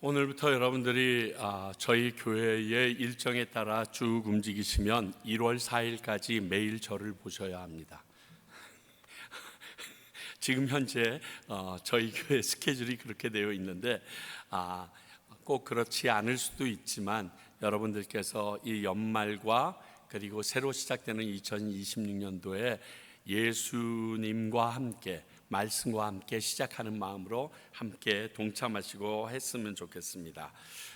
오늘부터 여러분들이 저희 교회의 일정에 따라 쭉 움직이시면 1월 4일까지 매일 저를 보셔야 합니다. 지금 현재 저희 교회 스케줄이 그렇게 되어 있는데 꼭 그렇지 않을 수도 있지만 여러분들께서 이 연말과 그리고 새로 시작되는 2026년도에 예수님과 함께 말씀과 함께 시작하는 마음으로 함께 동참하시고 했으면 좋겠습니다.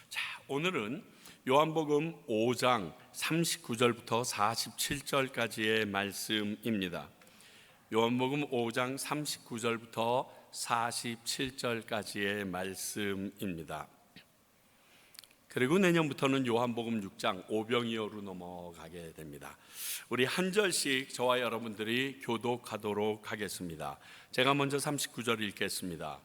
자, 오늘은 요한복음 5장 39절부터 47절까지의 말씀입니다. 요한복음 5장 39절부터 47절까지의 말씀입니다. 그리고 내년부터는 요한복음 6장 오병이어로 넘어가게 됩니다. 우리 한 절씩 저와 여러분들이 교독하도록 하겠습니다. 제가 먼저 39절 읽겠습니다.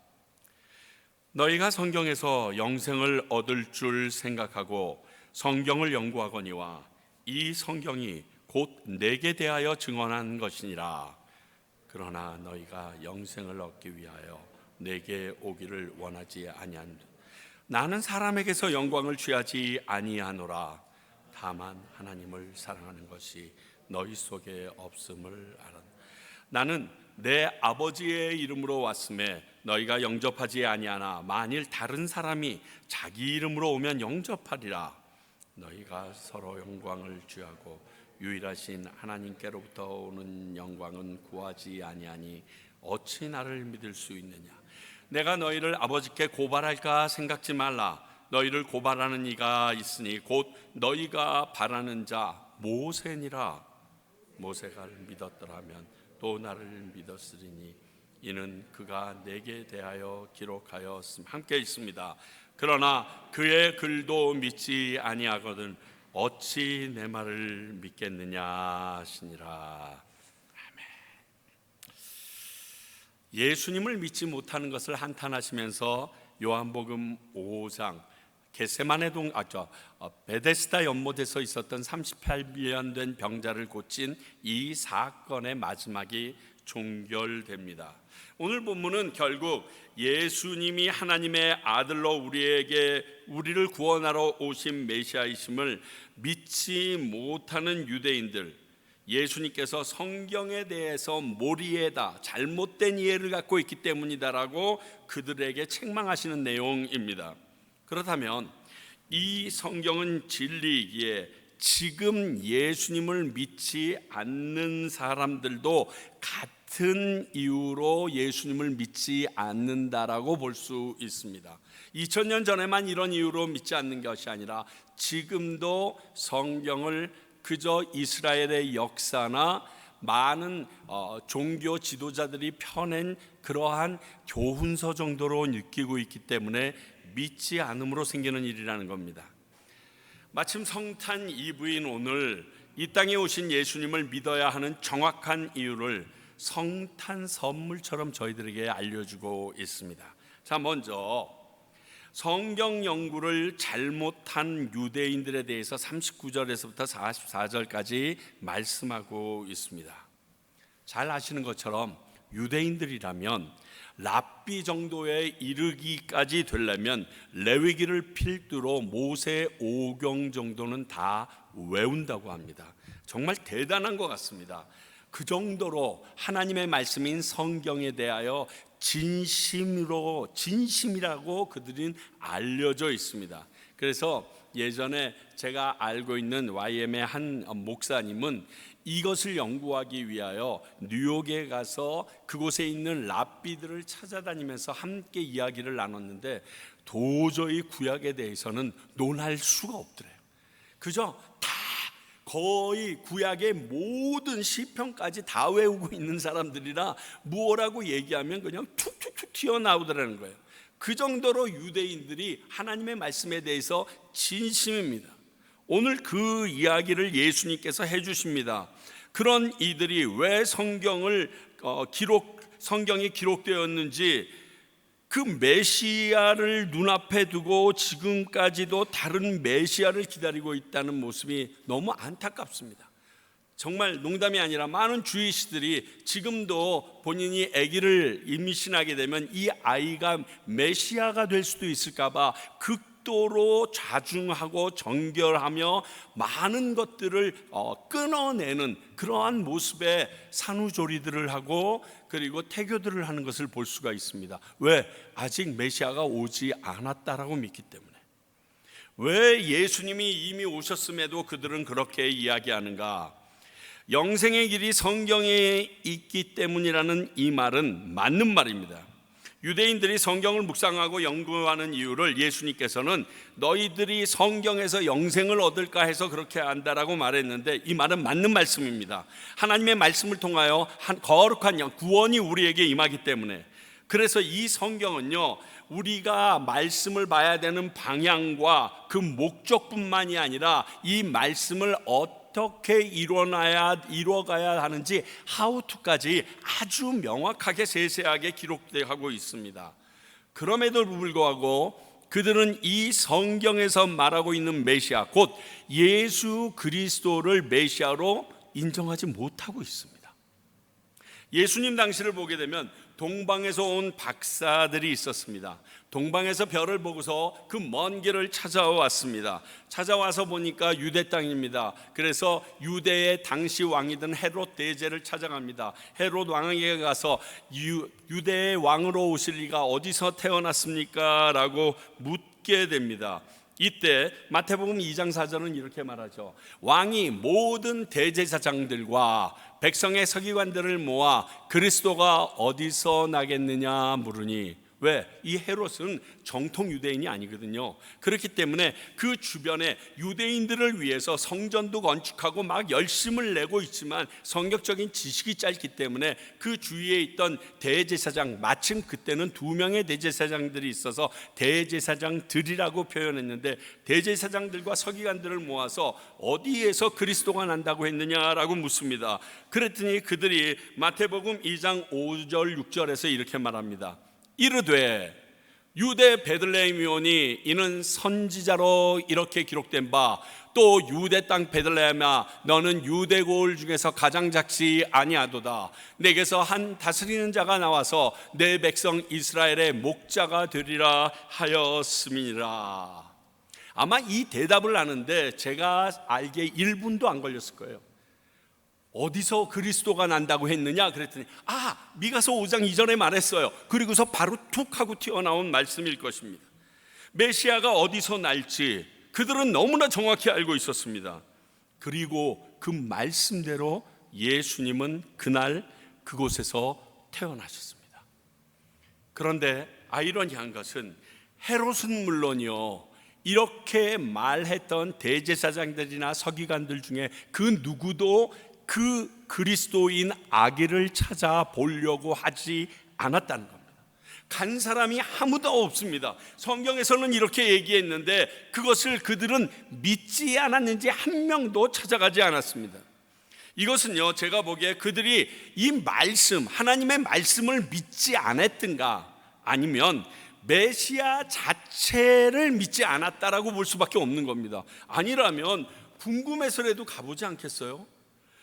너희가 성경에서 영생을 얻을 줄 생각하고 성경을 연구하거니와 이 성경이 곧 내게 대하여 증언한 것이니라. 그러나 너희가 영생을 얻기 위하여 내게 오기를 원하지 아니한다. 나는 사람에게서 영광을 취하지 아니하노라. 다만 하나님을 사랑하는 것이 너희 속에 없음을 알아. 나는 내 아버지의 이름으로 왔음에 너희가 영접하지 아니하나 만일 다른 사람이 자기 이름으로 오면 영접하리라. 너희가 서로 영광을 취하고 유일하신 하나님께로부터 오는 영광은 구하지 아니하니 어찌 나를 믿을 수 있느냐. 내가 너희를 아버지께 고발할까 생각지 말라. 너희를 고발하는 이가 있으니 곧 너희가 바라는 자 모세니라. 모세가 믿었더라면 또 나를 믿었으리니 이는 그가 내게 대하여 기록하였음. 함께 있습니다. 그러나 그의 글도 믿지 아니하거든 어찌 내 말을 믿겠느냐 하시니라. 예수님을 믿지 못하는 것을 한탄하시면서 요한복음 5장 겟세마네 베데스다 연못에서 있었던 38년 된 병자를 고친 이 사건의 마지막이 종결됩니다. 오늘 본문은 결국 예수님이 하나님의 아들로 우리를 구원하러 오신 메시아이심을 믿지 못하는 유대인들, 예수님께서 성경에 대해서 몰이해다, 잘못된 이해를 갖고 있기 때문이다라고 그들에게 책망하시는 내용입니다. 그렇다면 이 성경은 진리이기에 지금 예수님을 믿지 않는 사람들도 같은 이유로 예수님을 믿지 않는다라고 볼 수 있습니다. 2000년 전에만 이런 이유로 믿지 않는 것이 아니라 지금도 성경을 그저 이스라엘의 역사나 많은 종교 지도자들이 펴낸 그러한 교훈서 정도로 느끼고 있기 때문에 믿지 않음으로 생기는 일이라는 겁니다. 마침 성탄 이브인 오늘 이 땅에 오신 예수님을 믿어야 하는 정확한 이유를 성탄 선물처럼 저희들에게 알려주고 있습니다. 자, 먼저 성경 연구를 잘못한 유대인들에 대해서 39절에서부터 44절까지 말씀하고 있습니다. 잘 아시는 것처럼 유대인들이라면 랍비 정도에 이르기까지 되려면 레위기를 필두로 모세 오경 정도는 다 외운다고 합니다. 정말 대단한 것 같습니다. 그 정도로 하나님의 말씀인 성경에 대하여 진심이라고 그들은 알려져 있습니다. 그래서 예전에 제가 알고 있는 YM의 한 목사님은 이것을 연구하기 위하여 뉴욕에 가서 그곳에 있는 랍비들을 찾아다니면서 함께 이야기를 나눴는데 도저히 구약에 대해서는 논할 수가 없더래요. 그저 다 거의 구약의 모든 시편까지 다 외우고 있는 사람들이라 무엇라고 얘기하면 그냥 툭툭툭 튀어나오더라는 거예요. 그 정도로 유대인들이 하나님의 말씀에 대해서 진심입니다. 오늘 그 이야기를 예수님께서 해주십니다. 그런 이들이 왜 성경이 기록되었는지, 그 메시아를 눈앞에 두고 지금까지도 다른 메시아를 기다리고 있다는 모습이 너무 안타깝습니다. 정말 농담이 아니라 많은 주의시들이 지금도 본인이 아기를 임신하게 되면 이 아이가 메시아가 될 수도 있을까 봐 극도로 좌중하고 정결하며 많은 것들을 끊어내는 그러한 모습의 산후조리들을 하고 그리고 태교들을 하는 것을 볼 수가 있습니다. 왜? 아직 메시아가 오지 않았다라고 믿기 때문에. 왜 예수님이 이미 오셨음에도 그들은 그렇게 이야기하는가? 영생의 길이 성경에 있기 때문이라는 이 말은 맞는 말입니다. 유대인들이 성경을 묵상하고 연구하는 이유를 예수님께서는 너희들이 성경에서 영생을 얻을까 해서 그렇게 한다라고 말했는데, 이 말은 맞는 말씀입니다. 하나님의 말씀을 통하여 거룩한 구원이 우리에게 임하기 때문에. 그래서 이 성경은요, 우리가 말씀을 봐야 되는 방향과 그 목적뿐만이 아니라 이 말씀을 어떻게 이루어가야 하는지 how to까지 아주 명확하게 세세하게 기록되고 있습니다. 그럼에도 불구하고 그들은 이 성경에서 말하고 있는 메시아, 곧 예수 그리스도를 메시아로 인정하지 못하고 있습니다. 예수님 당시를 보게 되면 동방에서 온 박사들이 있었습니다. 동방에서 별을 보고서 그 먼 길을 찾아왔습니다. 찾아와서 보니까 유대 땅입니다. 그래서 유대의 당시 왕이던 헤롯 대제를 찾아갑니다. 헤롯 왕에게 가서 유대의 왕으로 오실 이가 어디서 태어났습니까? 라고 묻게 됩니다. 이때 마태복음 2장 4절은 이렇게 말하죠. 왕이 모든 대제사장들과 백성의 서기관들을 모아 그리스도가 어디서 나겠느냐 물으니, 왜? 이 헤롯은 정통 유대인이 아니거든요. 그렇기 때문에 그 주변에 유대인들을 위해서 성전도 건축하고 막 열심을 내고 있지만 성격적인 지식이 짧기 때문에 그 주위에 있던 대제사장, 마침 그때는 2명의 대제사장들이 있어서 대제사장들이라고 표현했는데, 대제사장들과 서기관들을 모아서 어디에서 그리스도가 난다고 했느냐라고 묻습니다. 그랬더니 그들이 마태복음 2장 5절 6절에서 이렇게 말합니다. 이르되 유대 베들레헴이오니 이는 선지자로 이렇게 기록된 바, 또 유대 땅 베들레헴아 너는 유대 고을 중에서 가장 작지 아니하도다. 내게서 한 다스리는 자가 나와서 내 백성 이스라엘의 목자가 되리라 하였음이니라. 아마 이 대답을 하는데 제가 알기에 1분도 안 걸렸을 거예요. 어디서 그리스도가 난다고 했느냐 그랬더니 미가서 5장 2절에 말했어요. 그리고서 바로 툭 하고 튀어나온 말씀일 것입니다. 메시아가 어디서 날지 그들은 너무나 정확히 알고 있었습니다. 그리고 그 말씀대로 예수님은 그날 그곳에서 태어나셨습니다. 그런데 아이러니한 것은 헤롯은 물론이요, 이렇게 말했던 대제사장들이나 서기관들 중에 그 누구도 그 그리스도인 아기를 찾아보려고 하지 않았다는 겁니다. 간 사람이 아무도 없습니다. 성경에서는 이렇게 얘기했는데 그것을 그들은 믿지 않았는지 한 명도 찾아가지 않았습니다. 이것은요, 제가 보기에 그들이 이 말씀, 하나님의 말씀을 믿지 않았든가 아니면 메시아 자체를 믿지 않았다라고 볼 수밖에 없는 겁니다. 아니라면 궁금해서라도 가보지 않겠어요?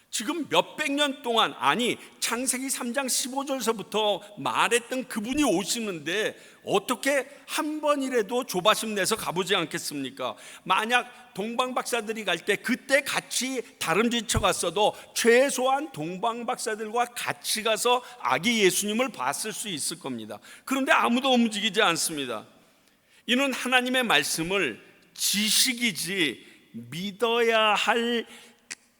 지금 몇백 년 동안, 아니 창세기 3장 15절서부터 말했던 그분이 오시는데 어떻게 한 번이라도 조바심 내서 가보지 않겠습니까? 만약 동방 박사들이 갈 때 그때 같이 다름쥐쳐 갔어도 최소한 동방 박사들과 같이 가서 아기 예수님을 봤을 수 있을 겁니다. 그런데 아무도 움직이지 않습니다. 이는 하나님의 말씀을 지식이지 믿어야 할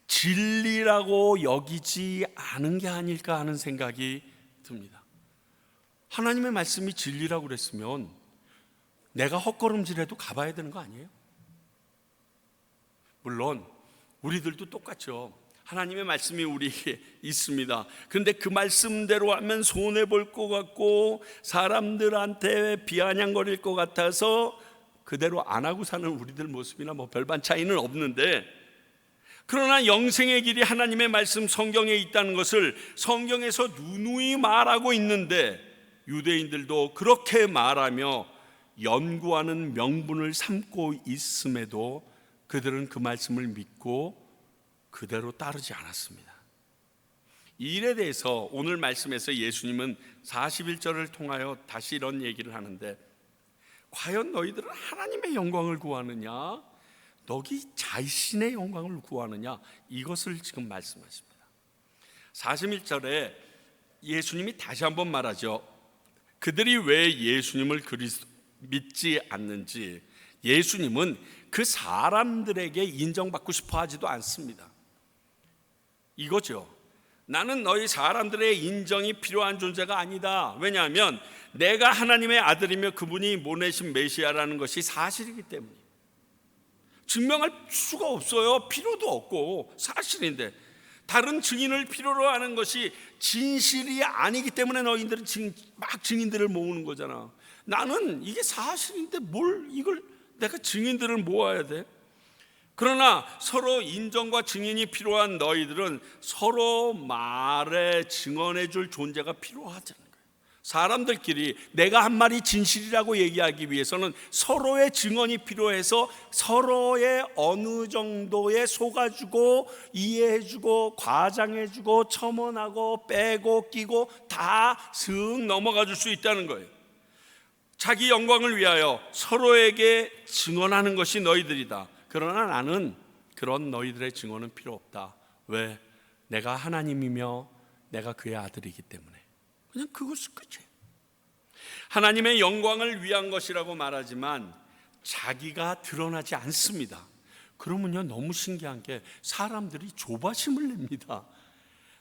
진리라고 여기지 않은 게 아닐까 하는 생각이 듭니다. 하나님의 말씀이 진리라고 그랬으면 내가 헛걸음질해도 가봐야 되는 거 아니에요? 물론 우리들도 똑같죠. 하나님의 말씀이 우리에게 있습니다. 그런데 그 말씀대로 하면 손해볼 것 같고 사람들한테 비아냥거릴 것 같아서 그대로 안 하고 사는 우리들 모습이나 뭐 별반 차이는 없는데, 그러나 영생의 길이 하나님의 말씀 성경에 있다는 것을 성경에서 누누이 말하고 있는데 유대인들도 그렇게 말하며 연구하는 명분을 삼고 있음에도 그들은 그 말씀을 믿고 그대로 따르지 않았습니다. 이 일에 대해서 오늘 말씀에서 예수님은 41절을 통하여 다시 이런 얘기를 하는데, 과연 너희들은 하나님의 영광을 구하느냐, 너희 자신의 영광을 구하느냐, 이것을 지금 말씀하십니다. 41절에 예수님이 다시 한번 말하죠. 그들이 왜 예수님을 믿지 않는지, 예수님은 그 사람들에게 인정받고 싶어 하지도 않습니다. 이거죠. 나는 너희 사람들의 인정이 필요한 존재가 아니다. 왜냐하면 내가 하나님의 아들이며 그분이 보내신 메시아라는 것이 사실이기 때문이에요. 증명할 수가 없어요. 필요도 없고 사실인데, 다른 증인을 필요로 하는 것이 진실이 아니기 때문에 너희들은 막 증인들을 모으는 거잖아. 나는 이게 사실인데 뭘 이걸 내가 증인들을 모아야 돼? 그러나 서로 인정과 증인이 필요한 너희들은 서로 말에 증언해 줄 존재가 필요하잖아요. 사람들끼리 내가 한 말이 진실이라고 얘기하기 위해서는 서로의 증언이 필요해서 서로의 어느 정도에 속아주고 이해해주고 과장해주고 첨언하고 빼고 끼고 다 슥 넘어가 줄 수 있다는 거예요. 자기 영광을 위하여 서로에게 증언하는 것이 너희들이다. 그러나 나는 그런 너희들의 증언은 필요 없다. 왜? 내가 하나님이며 내가 그의 아들이기 때문에. 그냥 그것이 끝이에요. 하나님의 영광을 위한 것이라고 말하지만 자기가 드러나지 않습니다. 그러면요, 너무 신기한 게 사람들이 조바심을 냅니다.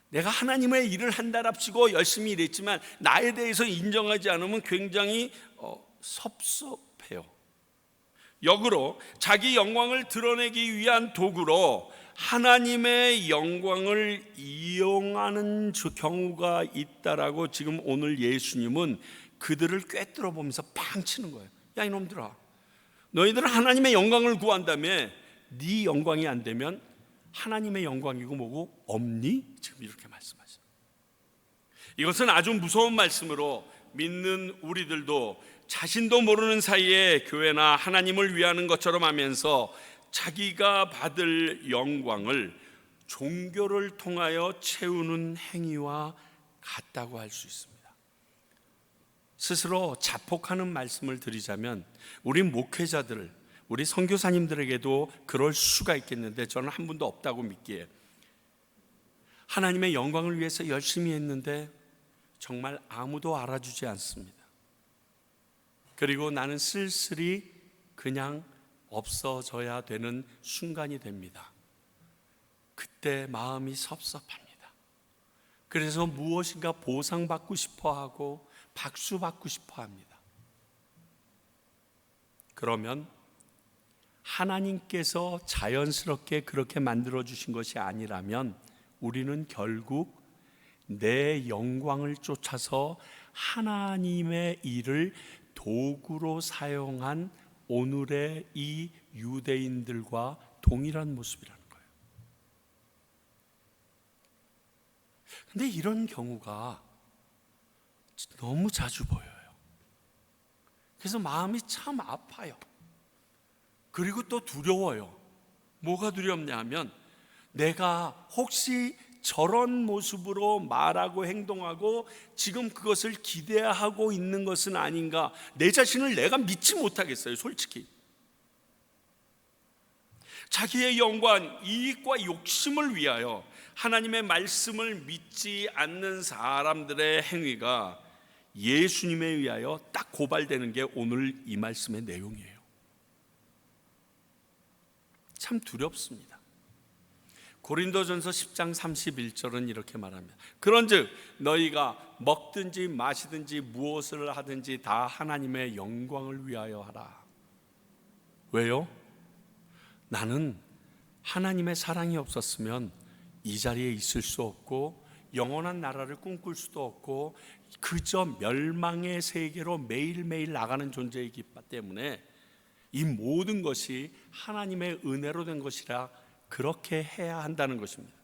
내가 하나님의 일을 한다랍시고 열심히 일했지만 나에 대해서 인정하지 않으면 굉장히 섭섭해요. 역으로 자기 영광을 드러내기 위한 도구로 하나님의 영광을 이용하는 경우가 있다라고 지금 오늘 예수님은 그들을 꿰뚫어 보면서 팡 치는 거예요. 야, 이놈들아, 너희들은 하나님의 영광을 구한다며 네 영광이 안 되면 하나님의 영광이고 뭐고 없니? 지금 이렇게 말씀하세요. 이것은 아주 무서운 말씀으로 믿는 우리들도 자신도 모르는 사이에 교회나 하나님을 위하는 것처럼 하면서 자기가 받을 영광을 종교를 통하여 채우는 행위와 같다고 할 수 있습니다. 스스로 자폭하는 말씀을 드리자면 우리 목회자들, 우리 선교사님들에게도 그럴 수가 있겠는데 저는 한 분도 없다고 믿기에, 하나님의 영광을 위해서 열심히 했는데 정말 아무도 알아주지 않습니다. 그리고 나는 쓸쓸히 그냥 없어져야 되는 순간이 됩니다. 그때 마음이 섭섭합니다. 그래서 무엇인가 보상받고 싶어하고 박수받고 싶어합니다. 그러면 하나님께서 자연스럽게 그렇게 만들어주신 것이 아니라면 우리는 결국 내 영광을 쫓아서 하나님의 일을 도구로 사용한 오늘의 이 유대인들과 동일한 모습이라는 거예요. 근데 이런 경우가 너무 자주 보여요. 그래서 마음이 참 아파요. 그리고 또 두려워요. 뭐가 두렵냐 하면 내가 혹시 저런 모습으로 말하고 행동하고 지금 그것을 기대하고 있는 것은 아닌가, 내 자신을 내가 믿지 못하겠어요. 솔직히 자기의 영광, 이익과 욕심을 위하여 하나님의 말씀을 믿지 않는 사람들의 행위가 예수님에 의하여 딱 고발되는 게 오늘 이 말씀의 내용이에요. 참 두렵습니다. 고린도전서 10장 31절은 이렇게 말합니다. 그런즉 너희가 먹든지 마시든지 무엇을 하든지 다 하나님의 영광을 위하여 하라. 왜요? 나는 하나님의 사랑이 없었으면 이 자리에 있을 수 없고 영원한 나라를 꿈꿀 수도 없고 그저 멸망의 세계로 매일매일 나가는 존재이기 때문에 이 모든 것이 하나님의 은혜로 된 것이라 그렇게 해야 한다는 것입니다.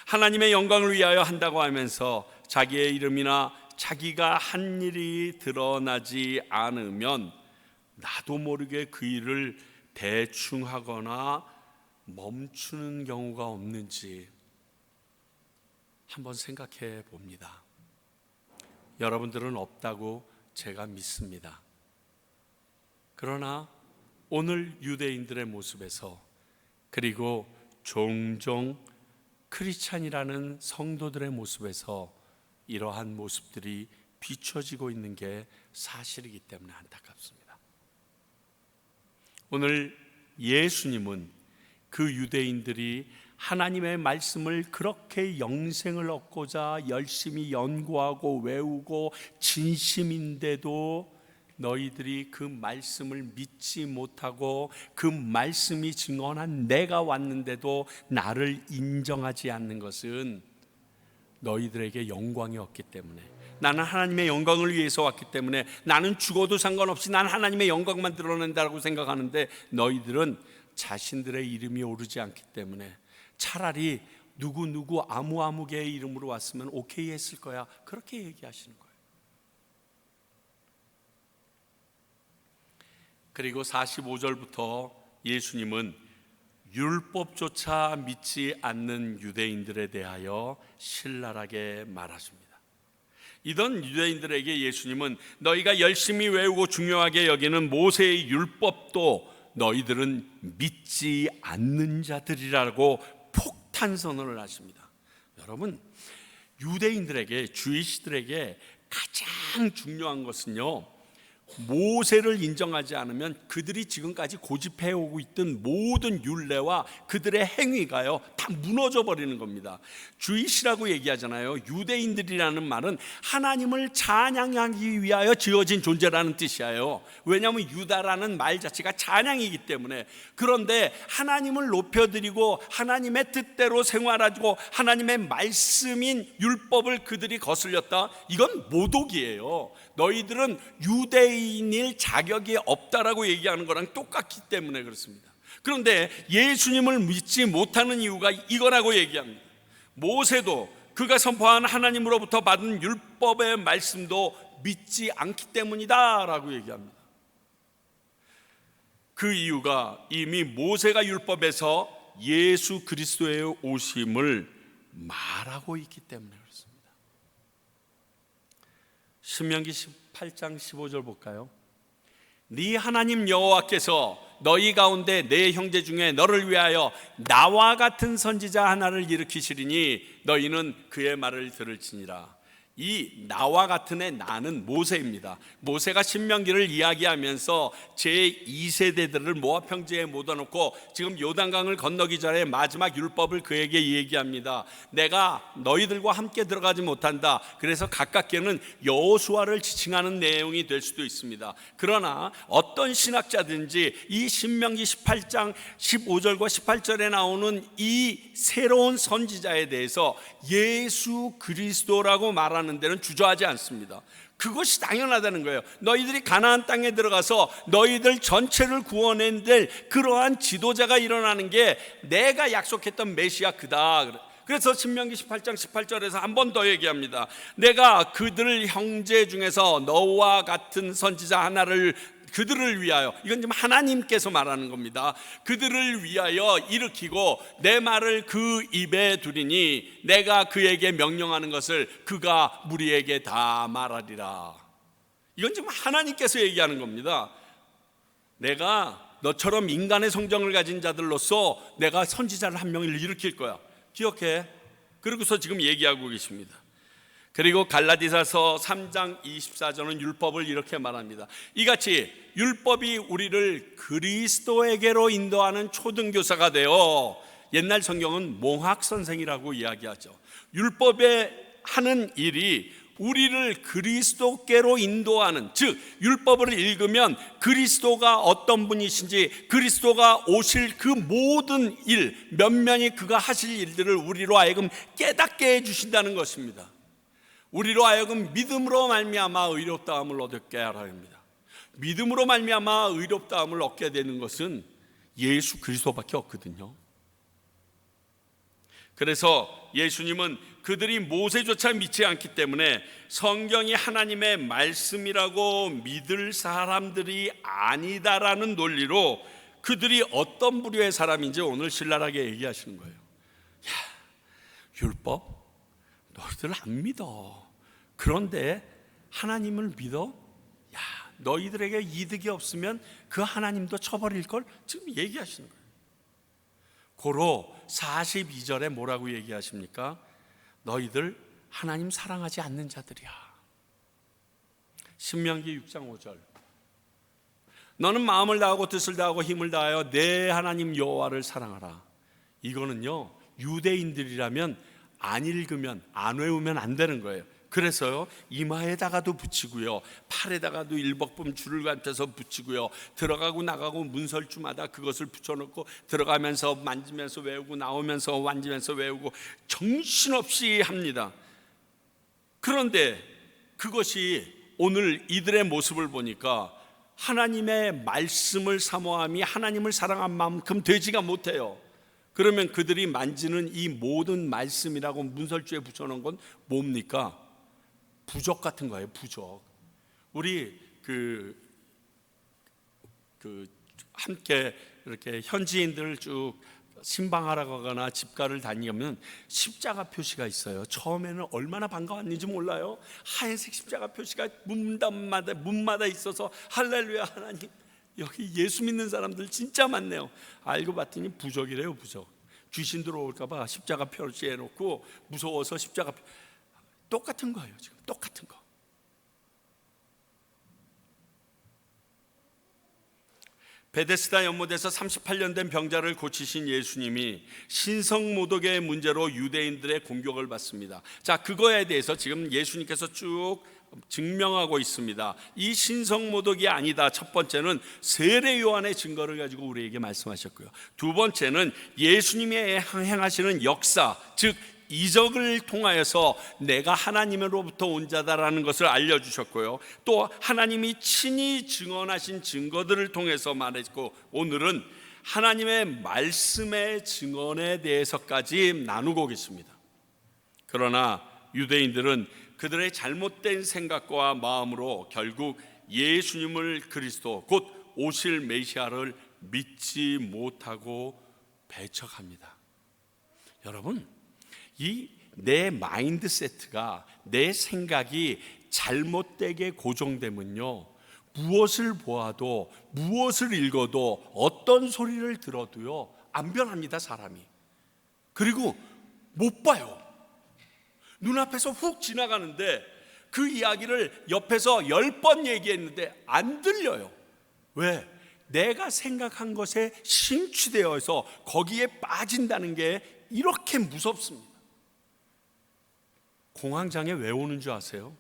하나님의 영광을 위하여 한다고 하면서 자기의 이름이나 자기가 한 일이 드러나지 않으면 나도 모르게 그 일을 대충 하거나 멈추는 경우가 없는지 한번 생각해 봅니다. 여러분들은 없다고 제가 믿습니다. 그러나 오늘 유대인들의 모습에서, 그리고 종종 크리스찬이라는 성도들의 모습에서 이러한 모습들이 비춰지고 있는 게 사실이기 때문에 안타깝습니다. 오늘 예수님은 그 유대인들이 하나님의 말씀을 그렇게 영생을 얻고자 열심히 연구하고 외우고 진심인데도 너희들이 그 말씀을 믿지 못하고 그 말씀이 증언한 내가 왔는데도 나를 인정하지 않는 것은 너희들에게 영광이 없기 때문에, 나는 하나님의 영광을 위해서 왔기 때문에 나는 죽어도 상관없이 난 하나님의 영광만 드러낸다고 생각하는데, 너희들은 자신들의 이름이 오르지 않기 때문에 차라리 누구 아무개의 이름으로 왔으면 오케이 했을 거야, 그렇게 얘기하시는 거예요. 그리고 45절부터 예수님은 율법조차 믿지 않는 유대인들에 대하여 신랄하게 말하십니다. 이런 유대인들에게 예수님은 너희가 열심히 외우고 중요하게 여기는 모세의 율법도 너희들은 믿지 않는 자들이라고 폭탄 선언을 하십니다. 여러분, 유대인들에게, 주이시들에게 가장 중요한 것은요, 모세를 인정하지 않으면 그들이 지금까지 고집해 오고 있던 모든 율례와 그들의 행위가요 다 무너져 버리는 겁니다. 주이시라고 얘기하잖아요. 유대인들이라는 말은 하나님을 찬양하기 위하여 지어진 존재라는 뜻이에요. 왜냐하면 유다라는 말 자체가 찬양이기 때문에. 그런데 하나님을 높여드리고 하나님의 뜻대로 생활하고 하나님의 말씀인 율법을 그들이 거슬렸다, 이건 모독이에요. 너희들은 유대인일 자격이 없다라고 얘기하는 거랑 똑같기 때문에 그렇습니다. 그런데 예수님을 믿지 못하는 이유가 이거라고 얘기합니다. 모세도 그가 선포한 하나님으로부터 받은 율법의 말씀도 믿지 않기 때문이다 라고 얘기합니다. 그 이유가 이미 모세가 율법에서 예수 그리스도의 오심을 말하고 있기 때문에 그렇습니다. 신명기 18장 15절 볼까요? 네 하나님 여호와께서 너희 가운데 내 형제 중에 너를 위하여 나와 같은 선지자 하나를 일으키시리니 너희는 그의 말을 들을지니라. 이 나와 같은의 나는 모세입니다. 모세가 신명기를 이야기하면서 제2세대들을 모압 평지에 모아놓고 지금 요단강을 건너기 전에 마지막 율법을 그에게 얘기합니다. 내가 너희들과 함께 들어가지 못한다. 그래서 가깝게는 여호수아를 지칭하는 내용이 될 수도 있습니다. 그러나 어떤 신학자든지 이 신명기 18장 15절과 18절에 나오는 이 새로운 선지자에 대해서 예수 그리스도라고 말하는 데는 주저하지 않습니다. 그것이 당연하다는 거예요. 너희들이 가나안 땅에 들어가서 너희들 전체를 구원해야 될 그러한 지도자가 일어나는 게 내가 약속했던 메시아 그다. 그래서 신명기 18장 18절에서 한 번 더 얘기합니다. 내가 그들 형제 중에서 너와 같은 선지자 하나를 그들을 위하여, 이건 지금 하나님께서 말하는 겁니다. 그들을 위하여 일으키고 내 말을 그 입에 두리니 내가 그에게 명령하는 것을 그가 무리에게 다 말하리라. 이건 지금 하나님께서 얘기하는 겁니다. 내가 너처럼 인간의 성정을 가진 자들로서 내가 선지자를 한 명을 일으킬 거야. 기억해. 그러고서 지금 얘기하고 계십니다. 그리고 갈라디아서 3장 24절은 율법을 이렇게 말합니다. 이같이 율법이 우리를 그리스도에게로 인도하는 초등교사가 되어, 옛날 성경은 몽학선생이라고 이야기하죠. 율법에 하는 일이 우리를 그리스도께로 인도하는, 즉 율법을 읽으면 그리스도가 어떤 분이신지, 그리스도가 오실 그 모든 일, 면면히 그가 하실 일들을 우리로 하여금 깨닫게 해주신다는 것입니다. 우리로 하여금 믿음으로 말미암아 의롭다함을 얻게 하라 합니다. 믿음으로 말미암아 의롭다함을 얻게 되는 것은 예수 그리스도밖에 없거든요. 그래서 예수님은 그들이 모세조차 믿지 않기 때문에 성경이 하나님의 말씀이라고 믿을 사람들이 아니다라는 논리로 그들이 어떤 부류의 사람인지 오늘 신랄하게 얘기하시는 거예요. 야, 율법 너희들 안 믿어. 그런데 하나님을 믿어? 야, 너희들에게 이득이 없으면 그 하나님도 쳐버릴 걸 지금 얘기하시는 거예요. 고로 42절에 뭐라고 얘기하십니까? 너희들 하나님 사랑하지 않는 자들이야. 신명기 6장 5절. 너는 마음을 다하고 뜻을 다하고 힘을 다하여 내 하나님 여호와를 사랑하라. 이거는요, 유대인들이라면 안 읽으면, 안 외우면 안 되는 거예요. 그래서요, 이마에다가도 붙이고요, 팔에다가도 일벅범 줄을 감춰서 붙이고요, 들어가고 나가고 문설주마다 그것을 붙여놓고 들어가면서 만지면서 외우고 나오면서 만지면서 외우고 정신없이 합니다. 그런데 그것이 오늘 이들의 모습을 보니까 하나님의 말씀을 사모함이 하나님을 사랑한 만큼 되지가 못해요. 그러면 그들이 만지는 이 모든 말씀이라고 문설주에 붙여놓은 건 뭡니까? 부적 같은 거예요. 부적. 우리 함께 이렇게 현지인들 쭉 신방하러 가거나 집가를 다니면 십자가 표시가 있어요. 처음에는 얼마나 반가웠는지 몰라요. 하얀색 십자가 표시가 문마다 있어서 할렐루야 하나님, 여기 예수 믿는 사람들 진짜 많네요. 알고 봤더니 부적이래요. 부적. 귀신 들어올까 봐 십자가 표시해 놓고 무서워서 십자가 똑같은 거예요. 지금 똑같은 거. 베데스다 연못에서 38년 된 병자를 고치신 예수님이 신성모독의 문제로 유대인들의 공격을 받습니다. 자, 그거에 대해서 지금 예수님께서 쭉 증명하고 있습니다. 이 신성모독이 아니다. 첫 번째는 세례 요한의 증거를 가지고 우리에게 말씀하셨고요. 두 번째는 예수님이 행하시는 역사, 즉 이적을 통하여서 내가 하나님으로부터 온 자다라는 것을 알려주셨고요. 또 하나님이 친히 증언하신 증거들을 통해서 말했고, 오늘은 하나님의 말씀의 증언에 대해서까지 나누고 계십니다. 그러나 유대인들은 그들의 잘못된 생각과 마음으로 결국 예수님을 그리스도 곧 오실 메시아를 믿지 못하고 배척합니다. 여러분, 이 내 마인드세트가, 내 생각이 잘못되게 고정되면요, 무엇을 보아도 무엇을 읽어도 어떤 소리를 들어도요 안 변합니다. 사람이. 그리고 못 봐요. 눈앞에서 훅 지나가는데 그 이야기를 옆에서 10번 얘기했는데 안 들려요. 왜? 내가 생각한 것에 심취되어서 거기에 빠진다는 게 이렇게 무섭습니다. 공황장애 왜 오는 줄 아세요?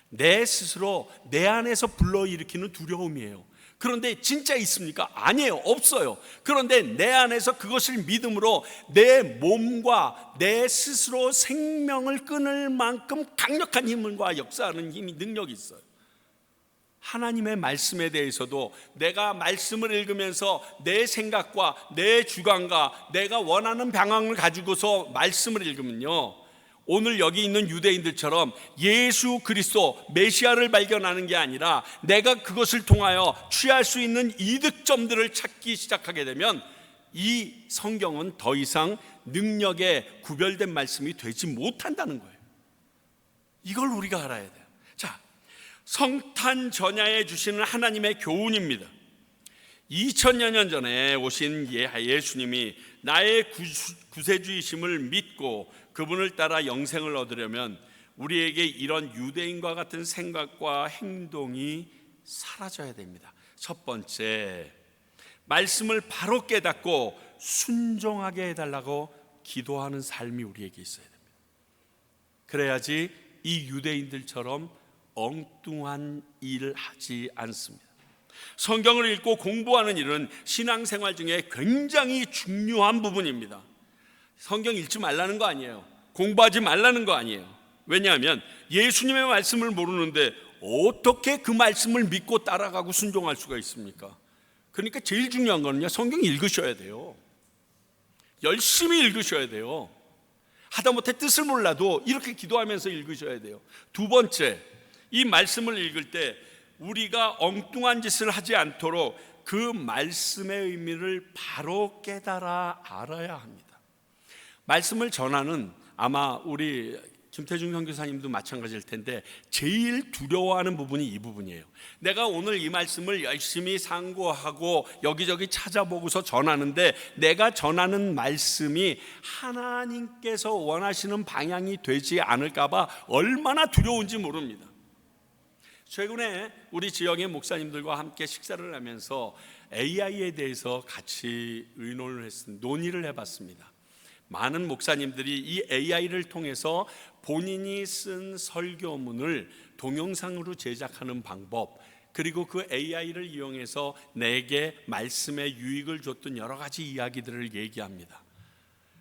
내 스스로 내 안에서 불러일으키는 두려움이에요. 그런데 진짜 있습니까? 아니에요. 없어요. 그런데 내 안에서 그것을 믿음으로 내 몸과 내 스스로 생명을 끊을 만큼 강력한 힘과 역사하는 힘이, 능력이 있어요. 하나님의 말씀에 대해서도 내가 말씀을 읽으면서 내 생각과 내 주관과 내가 원하는 방향을 가지고서 말씀을 읽으면요, 오늘 여기 있는 유대인들처럼 예수 그리스도 메시아를 발견하는 게 아니라 내가 그것을 통하여 취할 수 있는 이득점들을 찾기 시작하게 되면 이 성경은 더 이상 능력에 구별된 말씀이 되지 못한다는 거예요. 이걸 우리가 알아야 돼요. 자, 성탄 전야에 주시는 하나님의 교훈입니다. 2000여 년 전에 오신 예수님이 나의 구세주이심을 믿고 그분을 따라 영생을 얻으려면 우리에게 이런 유대인과 같은 생각과 행동이 사라져야 됩니다. 첫 번째, 말씀을 바로 깨닫고 순종하게 해달라고 기도하는 삶이 우리에게 있어야 됩니다. 그래야지 이 유대인들처럼 엉뚱한 일을 하지 않습니다. 성경을 읽고 공부하는 일은 신앙생활 중에 굉장히 중요한 부분입니다. 성경 읽지 말라는 거 아니에요. 공부하지 말라는 거 아니에요. 왜냐하면 예수님의 말씀을 모르는데 어떻게 그 말씀을 믿고 따라가고 순종할 수가 있습니까? 그러니까 제일 중요한 거는요, 성경 읽으셔야 돼요. 열심히 읽으셔야 돼요. 하다못해 뜻을 몰라도 이렇게 기도하면서 읽으셔야 돼요. 두 번째, 이 말씀을 읽을 때 우리가 엉뚱한 짓을 하지 않도록 그 말씀의 의미를 바로 깨달아 알아야 합니다. 말씀을 전하는, 아마 우리 김태중 선교사님도 마찬가지일 텐데 제일 두려워하는 부분이 이 부분이에요. 내가 오늘 이 말씀을 열심히 상고하고 여기저기 찾아보고서 전하는데 내가 전하는 말씀이 하나님께서 원하시는 방향이 되지 않을까 봐 얼마나 두려운지 모릅니다. 최근에 우리 지역의 목사님들과 함께 식사를 하면서 AI에 대해서 같이 논의를 해봤습니다. 많은 목사님들이 이 AI를 통해서 본인이 쓴 설교문을 동영상으로 제작하는 방법, 그리고 그 AI를 이용해서 내게 말씀의 유익을 줬던 여러 가지 이야기들을 얘기합니다.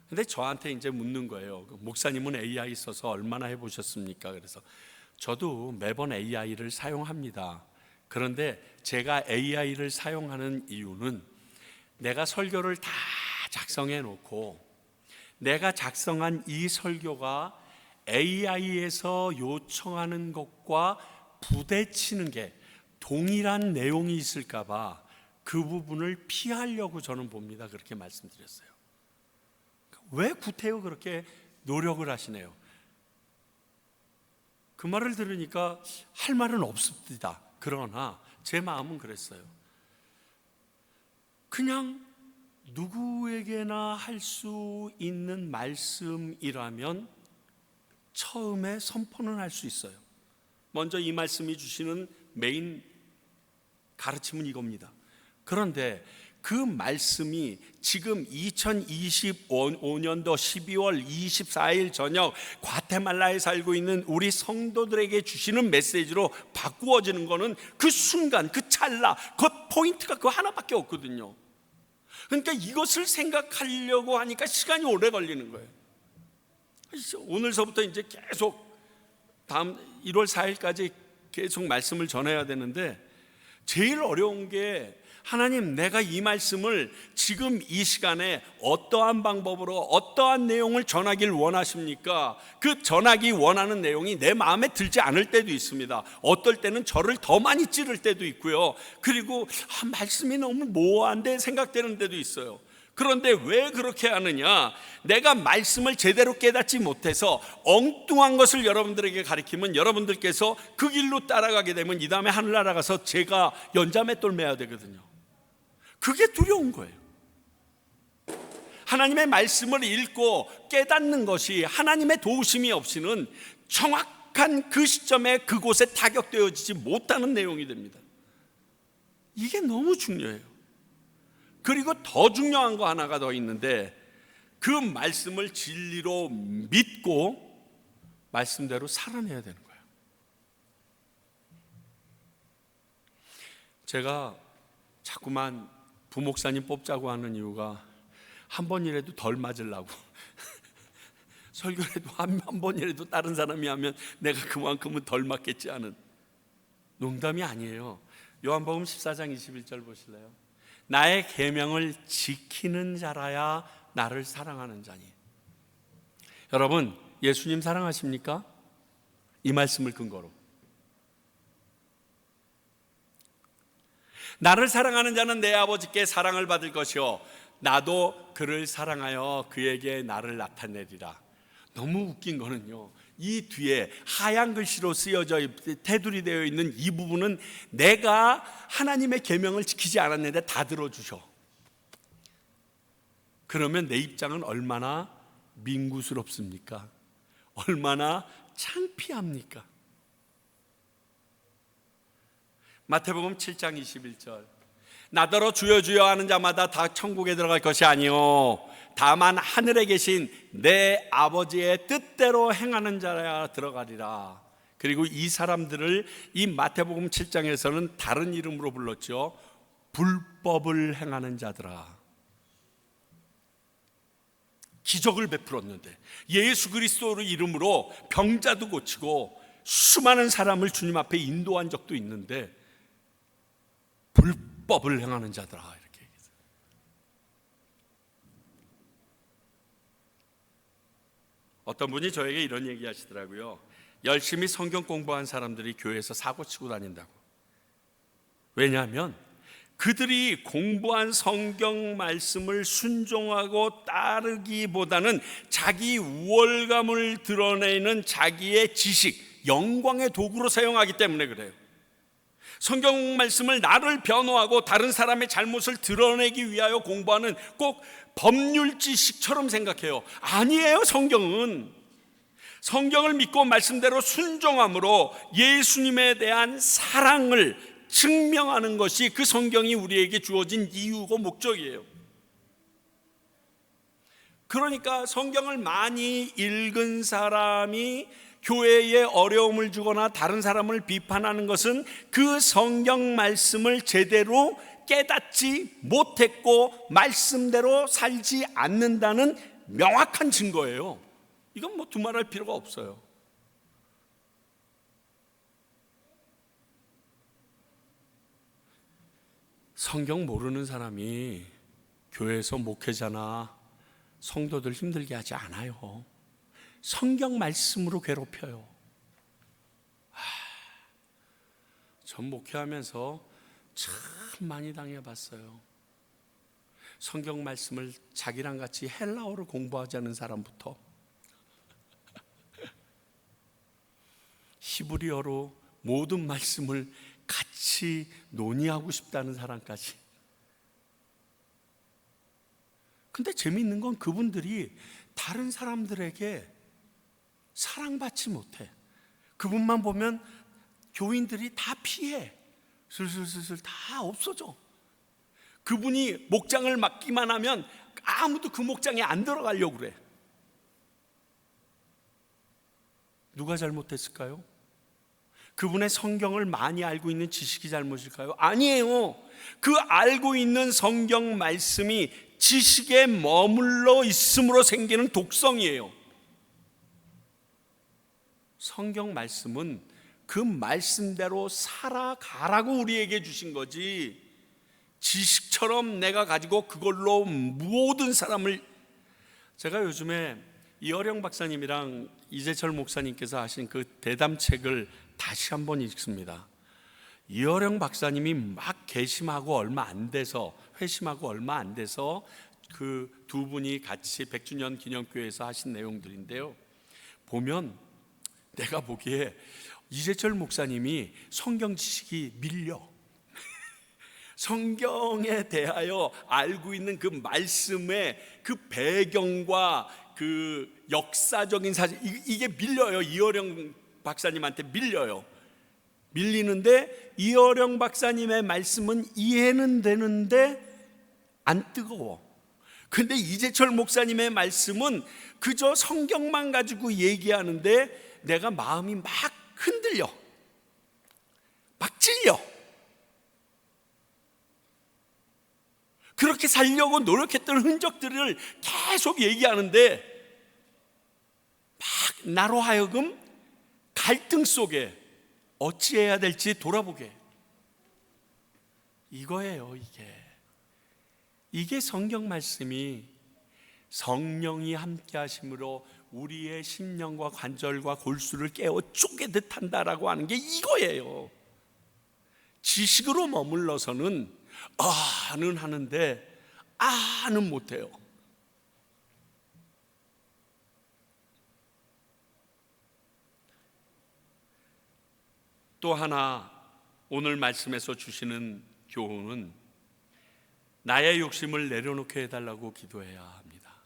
근데 저한테 이제 묻는 거예요. 목사님은 AI 써서 얼마나 해보셨습니까? 그래서 저도 매번 AI를 사용합니다. 그런데 제가 AI를 사용하는 이유는 내가 설교를 다 작성해 놓고 내가 작성한 이 설교가 AI에서 요청하는 것과 부대치는 게 동일한 내용이 있을까 봐 그 부분을 피하려고 저는 봅니다. 그렇게 말씀드렸어요. 왜 구태여 그렇게 노력을 하시네요? 그 말을 들으니까 할 말은 없습니다. 그러나 제 마음은 그랬어요. 그냥 누구에게나 할 수 있는 말씀이라면 처음에 선포는 할 수 있어요. 먼저 이 말씀이 주시는 메인 가르침은 이겁니다. 그런데 그 말씀이 지금 2025년도 12월 24일 저녁 과테말라에 살고 있는 우리 성도들에게 주시는 메시지로 바꾸어지는 것은 그 순간, 그 찰나, 그 포인트가 그 하나밖에 없거든요. 그러니까 이것을 생각하려고 하니까 시간이 오래 걸리는 거예요. 오늘서부터 이제 계속 다음 1월 4일까지 계속 말씀을 전해야 되는데 제일 어려운 게 하나님, 내가 이 말씀을 지금 이 시간에 어떠한 방법으로 어떠한 내용을 전하길 원하십니까? 그 전하기 원하는 내용이 내 마음에 들지 않을 때도 있습니다. 어떨 때는 저를 더 많이 찌를 때도 있고요. 그리고 말씀이 너무 모호한데 생각되는 때도 있어요. 그런데 왜 그렇게 하느냐? 내가 말씀을 제대로 깨닫지 못해서 엉뚱한 것을 여러분들에게 가르치면 여러분들께서 그 길로 따라가게 되면 이 다음에 하늘나라 가서 제가 연자맷돌 매야 되거든요. 그게 두려운 거예요. 하나님의 말씀을 읽고 깨닫는 것이 하나님의 도우심이 없이는 정확한 그 시점에 그곳에 타격되어지지 못하는 내용이 됩니다. 이게 너무 중요해요. 그리고 더 중요한 거 하나가 더 있는데 그 말씀을 진리로 믿고 말씀대로 살아내야 되는 거예요. 제가 자꾸만 부목사님 뽑자고 하는 이유가 한 번이라도 덜 맞으려고 설교라도 한 번이라도 다른 사람이 하면 내가 그만큼은 덜 맞겠지 하는, 농담이 아니에요. 요한복음 14장 21절 보실래요? 나의 계명을 지키는 자라야 나를 사랑하는 자니. 여러분, 예수님 사랑하십니까? 이 말씀을 근거로. 나를 사랑하는 자는 내 아버지께 사랑을 받을 것이요 나도 그를 사랑하여 그에게 나를 나타내리라. 너무 웃긴 거는요, 이 뒤에 하얀 글씨로 쓰여져 테두리 되어 있는 이 부분은 내가 하나님의 계명을 지키지 않았는데 다 들어주셔. 그러면 내 입장은 얼마나 민구스럽습니까? 얼마나 창피합니까? 마태복음 7장 21절, 나더러 주여 주여 하는 자마다 다 천국에 들어갈 것이 아니요 다만 하늘에 계신 내 아버지의 뜻대로 행하는 자라 들어가리라. 그리고 이 사람들을 이 마태복음 7장에서는 다른 이름으로 불렀죠. 불법을 행하는 자들아. 기적을 베풀었는데, 예수 그리스도의 이름으로 병자도 고치고 수많은 사람을 주님 앞에 인도한 적도 있는데 불법을 행하는 자들아, 이렇게 얘기했어요. 어떤 분이 저에게 이런 얘기 하시더라고요. 열심히 성경 공부한 사람들이 교회에서 사고 치고 다닌다고. 왜냐하면 그들이 공부한 성경 말씀을 순종하고 따르기보다는 자기 우월감을 드러내는 자기의 지식, 영광의 도구로 사용하기 때문에 그래요. 성경 말씀을 나를 변호하고 다른 사람의 잘못을 드러내기 위하여 공부하는 꼭 법률 지식처럼 생각해요. 아니에요. 성경을 믿고 말씀대로 순종함으로 예수님에 대한 사랑을 증명하는 것이 그 성경이 우리에게 주어진 이유고 목적이에요. 그러니까 성경을 많이 읽은 사람이 교회에 어려움을 주거나 다른 사람을 비판하는 것은 그 성경 말씀을 제대로 깨닫지 못했고 말씀대로 살지 않는다는 명확한 증거예요. 이건 뭐 두말할 필요가 없어요. 성경 모르는 사람이 교회에서 목회자나 성도들 힘들게 하지 않아요. 성경 말씀으로 괴롭혀요. 전 목회하면서 참 많이 당해봤어요. 성경 말씀을 자기랑 같이 헬라어를 공부하지 않은 사람부터 히브리어로 모든 말씀을 같이 논의하고 싶다는 사람까지. 근데 재미있는 건 그분들이 다른 사람들에게 사랑받지 못해. 그분만 보면 교인들이 다 피해. 슬슬슬슬 다 없어져. 그분이 목장을 맡기만 하면 아무도 그 목장에 안 들어가려고 그래. 누가 잘못했을까요? 그분의 성경을 많이 알고 있는 지식이 잘못일까요? 아니에요. 그 알고 있는 성경 말씀이 지식에 머물러 있음으로 생기는 독성이에요. 성경 말씀은 그 말씀대로 살아가라고 우리에게 주신 거지, 지식처럼 내가 가지고 그걸로 모든 사람을. 제가 요즘에 이어령 박사님이랑 이재철 목사님께서 하신 그 대담책을 다시 한번 읽습니다. 이어령 박사님이 막 회심하고 얼마 안 돼서 그 두 분이 같이 100주년 기념교회에서 하신 내용들인데요, 보면 내가 보기에 이재철 목사님이 성경 지식이 밀려. 성경에 대하여 알고 있는 그 말씀의 그 배경과 그 역사적인 사실, 이게 밀려요. 이어령 박사님한테 밀려요. 밀리는데 이어령 박사님의 말씀은 이해는 되는데 안 뜨거워. 근데 이재철 목사님의 말씀은 그저 성경만 가지고 얘기하는데 내가 마음이 막 흔들려, 막 찔려. 그렇게 살려고 노력했던 흔적들을 계속 얘기하는데 막 나로 하여금 갈등 속에 어찌해야 될지 돌아보게. 이거예요. 이게 성경 말씀이 성령이 함께 하심으로 우리의 심령과 관절과 골수를 깨어 쪼개듯 한다라고 하는 게 이거예요. 지식으로 머물러서는 아는 하는데 아는 못해요. 또 하나 오늘 말씀에서 주시는 교훈은 나의 욕심을 내려놓게 해달라고 기도해야 합니다.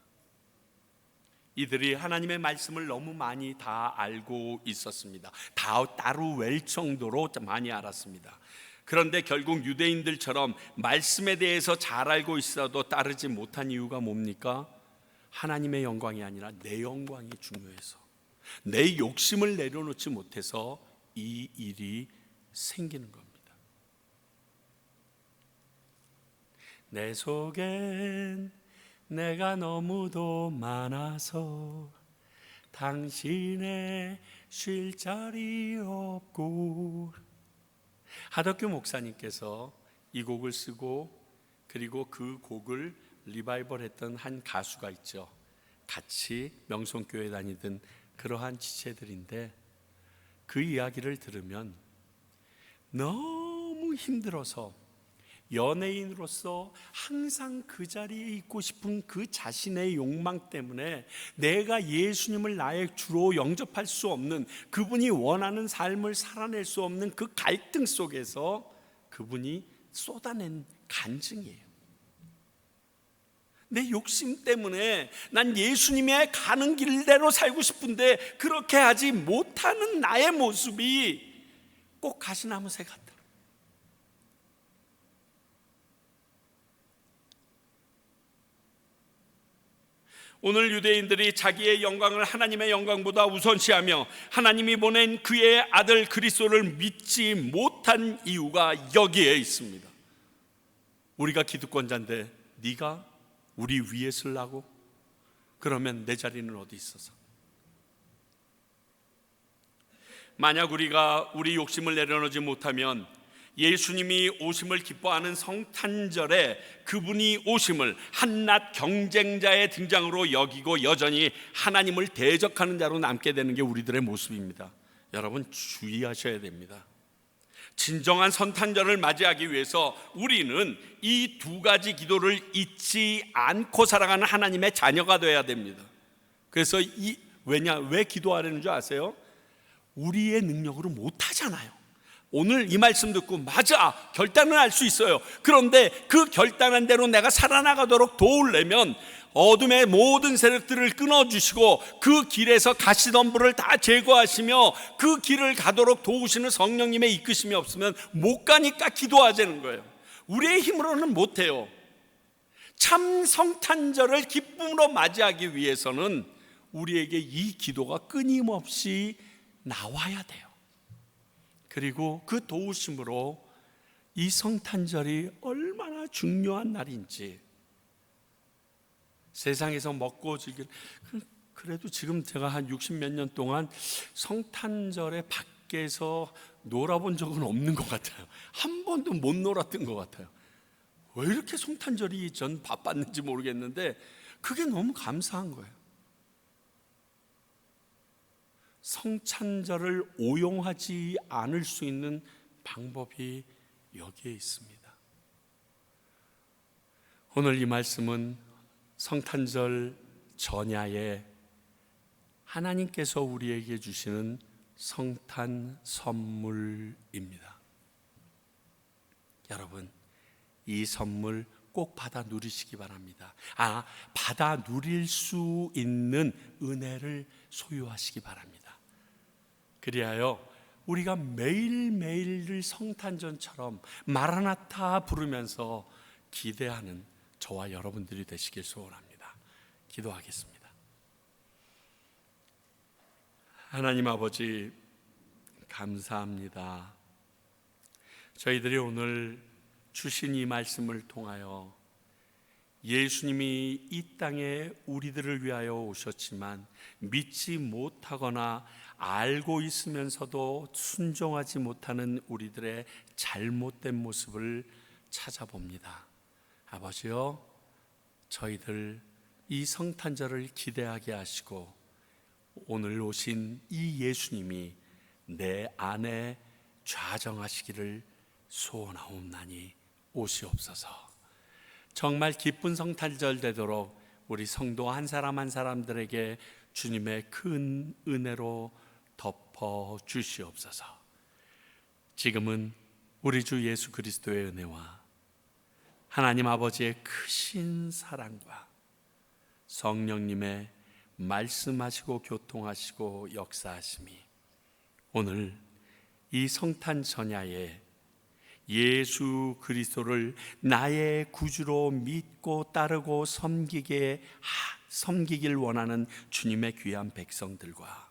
이들이 하나님의 말씀을 너무 많이 다 알고 있었습니다. 다 따로 외울 정도로 많이 알았습니다. 그런데 결국 유대인들처럼 말씀에 대해서 잘 알고 있어도 따르지 못한 이유가 뭡니까? 하나님의 영광이 아니라 내 영광이 중요해서, 내 욕심을 내려놓지 못해서 이 일이 생기는 겁니다. 내 속엔 내가 너무도 많아서 당신의 쉴 자리 없고. 하덕규 목사님께서 이 곡을 쓰고 그리고 그 곡을 리바이벌 했던 한 가수가 있죠. 같이 명성교회 다니던 그러한 지체들인데 그 이야기를 들으면 너무 너무 힘들어서 연예인으로서 항상 그 자리에 있고 싶은 그 자신의 욕망 때문에 내가 예수님을 나의 주로 영접할 수 없는, 그분이 원하는 삶을 살아낼 수 없는 그 갈등 속에서 그분이 쏟아낸 간증이에요. 내 욕심 때문에 난 예수님의 가는 길대로 살고 싶은데 그렇게 하지 못하는 나의 모습이 꼭 가시나무새 같다. 오늘 유대인들이 자기의 영광을 하나님의 영광보다 우선시하며 하나님이 보낸 그의 아들 그리스도를 믿지 못한 이유가 여기에 있습니다. 우리가 기득권자인데 네가 우리 위에 서려고? 그러면 내 자리는 어디 있어서? 만약 우리가 우리 욕심을 내려놓지 못하면 예수님이 오심을 기뻐하는 성탄절에 그분이 오심을 한낱 경쟁자의 등장으로 여기고 여전히 하나님을 대적하는 자로 남게 되는 게 우리들의 모습입니다. 여러분 주의하셔야 됩니다. 진정한 성탄절을 맞이하기 위해서 우리는 이 두 가지 기도를 잊지 않고 살아가는 하나님의 자녀가 되어야 됩니다. 그래서 왜 기도하려는 줄 아세요? 우리의 능력으로 못하잖아요. 오늘 이 말씀 듣고 맞아, 결단은 할 수 있어요. 그런데 그 결단한 대로 내가 살아나가도록 도우려면 어둠의 모든 세력들을 끊어주시고 그 길에서 가시덤불을 다 제거하시며 그 길을 가도록 도우시는 성령님의 이끄심이 없으면 못 가니까 기도하자는 거예요. 우리의 힘으로는 못해요. 참 성탄절을 기쁨으로 맞이하기 위해서는 우리에게 이 기도가 끊임없이 나와야 돼요. 그리고 그 도우심으로 이 성탄절이 얼마나 중요한 날인지, 세상에서 먹고 즐길, 그래도 지금 제가 한 60몇 년 동안 성탄절에 밖에서 놀아본 적은 없는 것 같아요. 한 번도 못 놀았던 것 같아요. 왜 이렇게 성탄절이 전 바빴는지 모르겠는데 그게 너무 감사한 거예요. 성탄절을 오용하지 않을 수 있는 방법이 여기에 있습니다. 오늘 이 말씀은 성탄절 전야에 하나님께서 우리에게 주시는 성탄 선물입니다. 여러분, 이 선물 꼭 받아 누리시기 바랍니다. 받아 누릴 수 있는 은혜를 소유하시기 바랍니다. 그리하여 우리가 매일매일을 성탄절처럼 마라나타 부르면서 기대하는 저와 여러분들이 되시길 소원합니다. 기도하겠습니다. 하나님 아버지, 감사합니다. 저희들이 오늘 주신 이 말씀을 통하여 예수님이 이 땅에 우리들을 위하여 오셨지만 믿지 못하거나 알고 있으면서도 순종하지 못하는 우리들의 잘못된 모습을 찾아봅니다. 아버지요, 저희들 이 성탄절을 기대하게 하시고 오늘 오신 이 예수님이 내 안에 좌정하시기를 소원하옵나니 오시옵소서. 정말 기쁜 성탄절 되도록 우리 성도 한 사람 한 사람들에게 주님의 큰 은혜로 덮어 주시옵소서. 지금은 우리 주 예수 그리스도의 은혜와 하나님 아버지의 크신 사랑과 성령님의 말씀하시고 교통하시고 역사하심이 오늘 이 성탄 전야에 예수 그리스도를 나의 구주로 믿고 따르고 섬기길 원하는 주님의 귀한 백성들과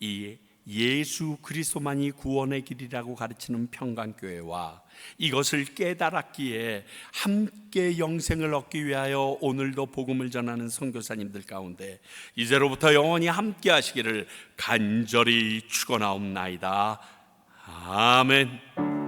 이 예수 그리스도만이 구원의 길이라고 가르치는 평강교회와 이것을 깨달았기에 함께 영생을 얻기 위하여 오늘도 복음을 전하는 선교사님들 가운데 이제로부터 영원히 함께 하시기를 간절히 축원하옵나이다. 아멘.